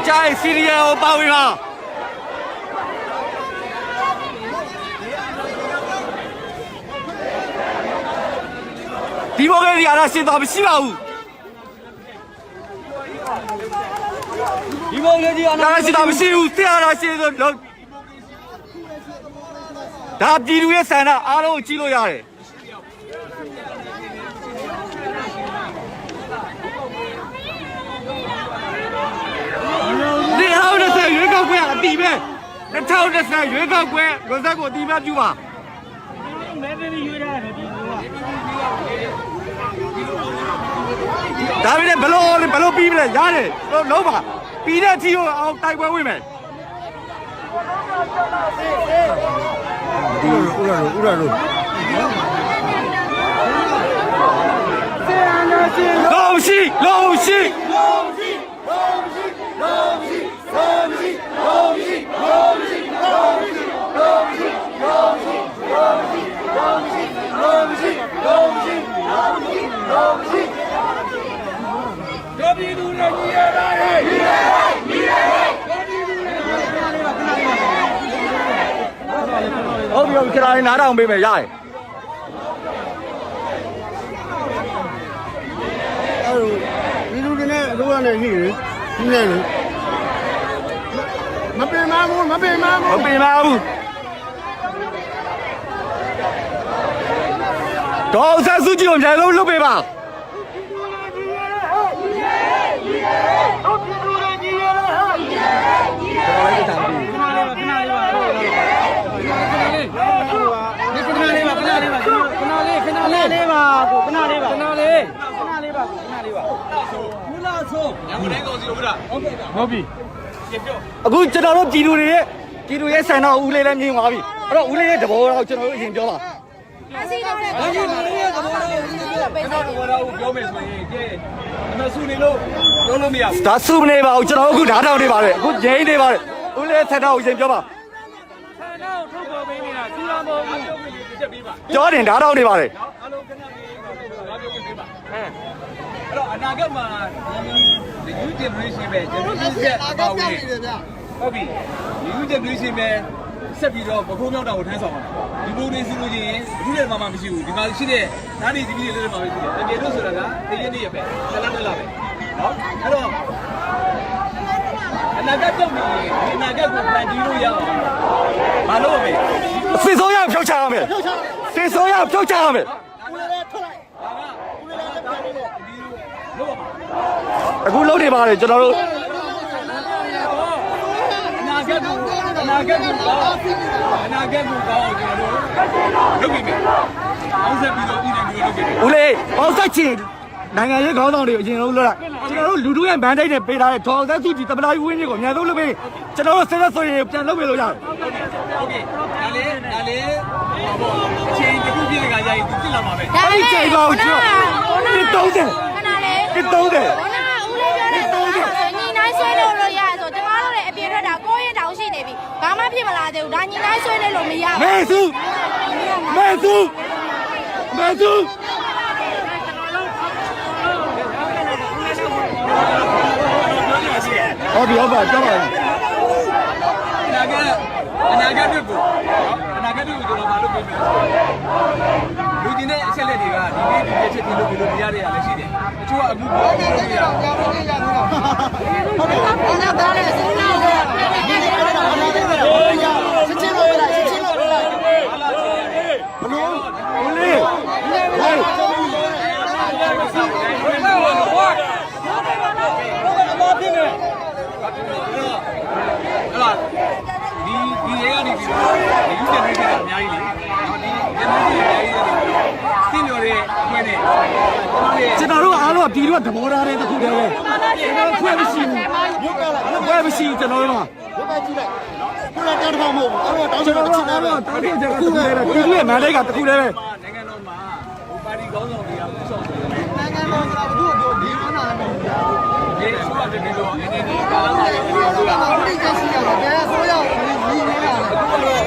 在叙利亚包围吗？ဒီဘောကလေးရတာရှင်းသွားမရှိပါဘူးဒီဘောကလေးရတာရှင်းသွားမရှိဘူးဆရာရရှင်းဆိုဒါပြည်သူရဲ့ဆန္ဒအားလုံးကိုကြည့်လို့ရတယ်ဒီဟောင်းတဲ့ရွေးကောက်ပွဲအတီးပဲ2010ရွေးကောက်ပွဲရဇက်ကိုအတီးပဲပြုပါမဲပေးပြီးရွေးထားတယ်ပြည်သူကဒါပေမဲ့ဘလို့ပြီးမလဲရတယ်လုံးပါပြီးတဲ့အထိကိုအောင်တိုက်ပွဲဝင်မယ်ဥရတို့လုံးရှိပြည်သူတွေညီရပါတယ်ညီရဟုတ်ပြီခဏလေးနားထောင်ပေးမယ်ရတယ်အဲ့လိုဒီလူတွေနဲ့အစိုးရနဲ့ရှိတယ်ဒီနဲ့လေမပင်မဘူးဒေါ်ဆက်စုကြည်ကိုအများဆုံးလုပ်ပေးပါအခုကျွန်တော်တို့ပြည်သူတွေရဲ့ဆန္ဒဦးလေးလည်းမြင်သွားပြီအဲ့တော့ဦးလေးရဲ့သဘောတော့ကျွန်တော်တို့အရင်ပြောပါအစီတော့တဲ့ဘာလို့လဲသဘောတော့ပေးတော့ပြောမယ်ဆိုရင်ကဲအမဆူနေလို့ပြောလို့မရဘူးဒါစုမနေပါဘူးကျွန်တော်အခုဓာတ်ထောင်နေပါတယ်အခုငြိမ်းနေပါတယ်ဦးလေးဆန္ဒကိုအရင်ပြောပါဆန္ဒကိုထုတ်ပေါ်ပေးနေတာသူတော်မဟုတ်ဘူးချက်ပေးပါပြောတယ်ဓာတ်ထောင်နေပါတယ်အားလုံးခဏလေးလာပြောပေးပါအဲ့တော့အနာဂတ်မှာဒီ new generation ပဲ generation ပါဝင်ဟုတ်ပြီဒီ new generation ပဲဆက်ပြီးတော့ပခိုးမြောက်တာကိုထမ်းဆောင်အောင်ဒီလိုနေစီလို့ချင်းဘူးလည်းမှမရှိဘူးဒီမှာရှိတဲ့ဓာတ်တွေဒီကြီးတွေလည်းမှမရှိဘူးတကယ်လို့ဆိုတာကတရင်းနေရပဲတစ်လားပဲနော်အဲ့တော့အနာဂတ်ကြောင့်ဒီအနာဂတ်ကိုပြန်ကြည့်လို့ရအောင်မလုပ်မယ်စစ်စိုးရဖြုတ်ချရမယ်စစ်စိုးရဖြုတ်ချရမယ်အခုလုံးနေပါတယ်ကျွန်တော်တို့အနာဂတ်ကိုကောင်းအောင်ကျွန်တော်တို့လုပ်ပြီမယ်အောင်ဆက်ပြီးတော့ပြည်နယ်မျိုးလုပ်ပြီဦးလေးအောင်ဆက်ချင်နိုင်ငံရေးခေါင်းဆောင်တွေအရင်ဆုံးလွတ်လိုက်ကျွန်တော်တို့လူတို့ရဲ့မန်ဒိတ်နဲ့ပေးထားတဲ့ထောင်သက်စုကြည်တပလာဝင်းကြီးကိုအများဆုံးလုပ်ပေးကျွန်တော်တို့ဆက်လက်ဆိုရင်ပြန်လုပ်ပေးလို့ရတယ်โอเคဒါလေးအချိန်တစ်ခုပြည့်ကကြာရင်ပြစ်လာမှာပဲအဲ့ဒီချိန်ပါဦးကျွန်တော်30ခဏလေး30ဦးလေးပြောတယ်ညီနိုင်ဆွဲလို့ရတယ်ဆိုကျွန်တော်တို့လည်းအပြေထွက်တာ9ရက်တောင်ရှိနေပြီဘာမှဖြစ်မလာသေးဘူးဒါညီနိုင်ဆွဲလို့မရဘူးမဲစုဟုတ်ပြီဟုတ်ပါကြောက်ပါအနာဂတ်တွေကိုကျွန်တော်မလုပ်ပေးမယ်လူကြီးနဲ့အချက်လက်တွေကဒီနေ့ဒီချက်ဒီလိုမရတဲ့ရလည်းရှိတယ်အချို့ကအခုပြောလို့ရဟုတ်တယ်ဟုတ်တယ်ဒါလည်းစဉ်းစားလို့စစ်ချင်းလို့ရဘလို့ဦးလေးဟေးဒီရဲကနေပြီးတော့ဒီယူတယ်တွေကအများကြီးလေဒီညနေအများကြီးတွေတင်လို့ရတဲ့အခွင့်နဲ့ကျွန်တော်တို့အားလုံးကပြည်တော့သဘောထားတဲ့တစ်ခုတည်းပဲကျွန်တော်ခွဲမရှိဘူးခွဲမရှိဘူးကျွန်တော်တို့ကရုပ်ပဲကြည့်လိုက်ခုနကတောင်းတမဟုတ်ဘူးအဲ့တော့တောင်းကျွန်တော်တို့အားလုံးတောင်းတဲ့ချက်တစ်ခုတည်းပဲပြည်ရဲ့မန်ဒိတ်ကတစ်ခုတည်းပဲနိုင်ငံတော်မှာပါတီကောင်းဆောင်တွေကဥဆောင်တယ်နိုင်ငံတော်ကဘုသူ့ကိုဒီမှန်းလာတယ်မဟုတ်ဘူးဒီအစိုးရတည်းတော့အနေနဲ့ကာလမှာလည်းဒီအစိုးရအမိတ်ကရှိရတယ်ဘယ်အစိုးရကိုညီနေတာလဲ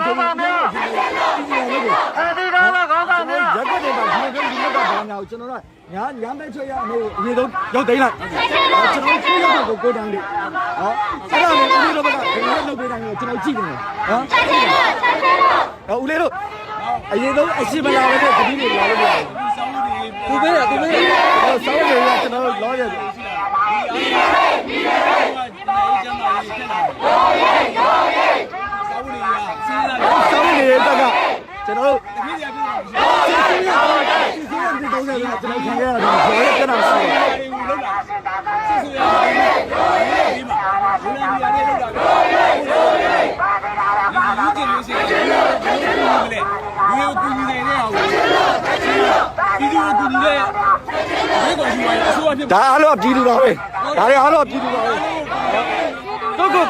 တော့ကျွန်တော်များအဲဒီကမှာခေါင်းဆောင်များရက်ွက်တွေမှာဒီလိုမျိုးဘာညာကိုကျွန်တော်ကညာမဲ့ချွေရအမေအရင်ဆုံးရောက်သိမ်းလိုက်ကျွန်တော်ကိုရောက်ကိုကိုတန်းလေးဟောအဲ့ဒါလည်းဦးလေးတို့ကဘယ်လိုလုပ်ပေးတိုင်းကိုကျွန်တော်ကြည့်နေတယ်ဟောဦးလေးတို့အရင်ဆုံးအရှိမလာတဲ့ခတိတွေလာလို့ရတယ်သူပေးတယ်ဆောင်းနေရကျွန်တော်လောရတယ်ဆောင်းနေရတကကျွန်တော်တို့ဒီစီးရီးတုံးတယ်ကျွန်တော်ခံရတာကျော်ရက်ကတော့ရှိတယ်လောက်တာစစ်ဆိုရဒီမှာဘုရားကြီးရတယ်လောက်တာလူကြီးလူစီလူကိုကူညီနေတဲ့အောင်ဒီလိုကူညီတဲ့ဘယ်ကောင်ရှိပါလဲအစိုးရဖြစ်ဒါအားလုံးပြည်သူပါပဲဒါတွေအားလုံးပြည်သူပါပဲကိုကို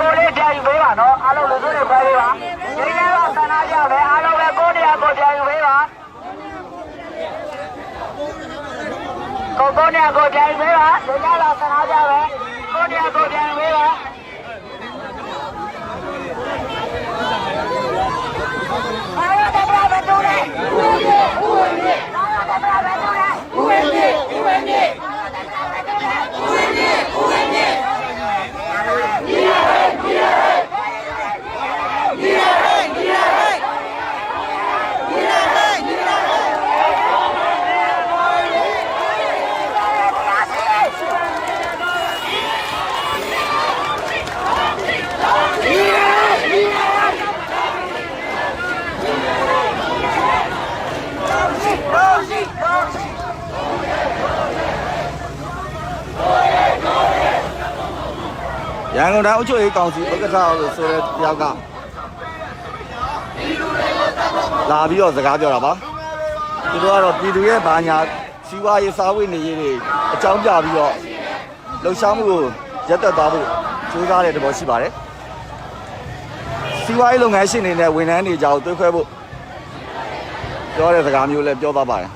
ကိုလေးပြန်ယူပေးပါနော်အားလုံးလူစုတွေပဲပေးပါဒီနေ့တော့ဆန္ဒပြပဲအားလုံးပဲကိုတရားကိုပြန်ယူပေးပါကိုတရားကိုပြန်ယူပေးပါဒီနေ့တော့ဆန္ဒပြပဲကိုတရားကိုပြန်ယူပေးပါအားလုံးတော့ပဲတူတယ်ဦးဝင်မြေအားလုံးတော့ပဲတူတယ်ဦးဝင်မြေဦးဝင်မြေရန်ကုန်တိုင်းအုပ်ချုပ်ရေးကောင်စီဥက္ကဋ္ဌလို့ဆိုတဲ့တယောက်ကလာပြီးတော့စကားပြောတာပါသူတို့ကတော့ပြည်သူရဲ့ဘာညာစီးပွားရေးစားဝတ်နေရေးတွေအကြောင်းပြပြီးတော့လှုပ်ရှားမှုကိုရပ်တန့်သွားဖို့ကြိုးစားတဲ့သဘောရှိပါတယ်စီးပွားရေးလုပ်ငန်းရှင်တွေနဲ့ဝန်ထမ်းတွေကြောင့်တွေ့ခွဲဖို့ပြောတဲ့စကားမျိုးလည်းပြောသွားပါတယ်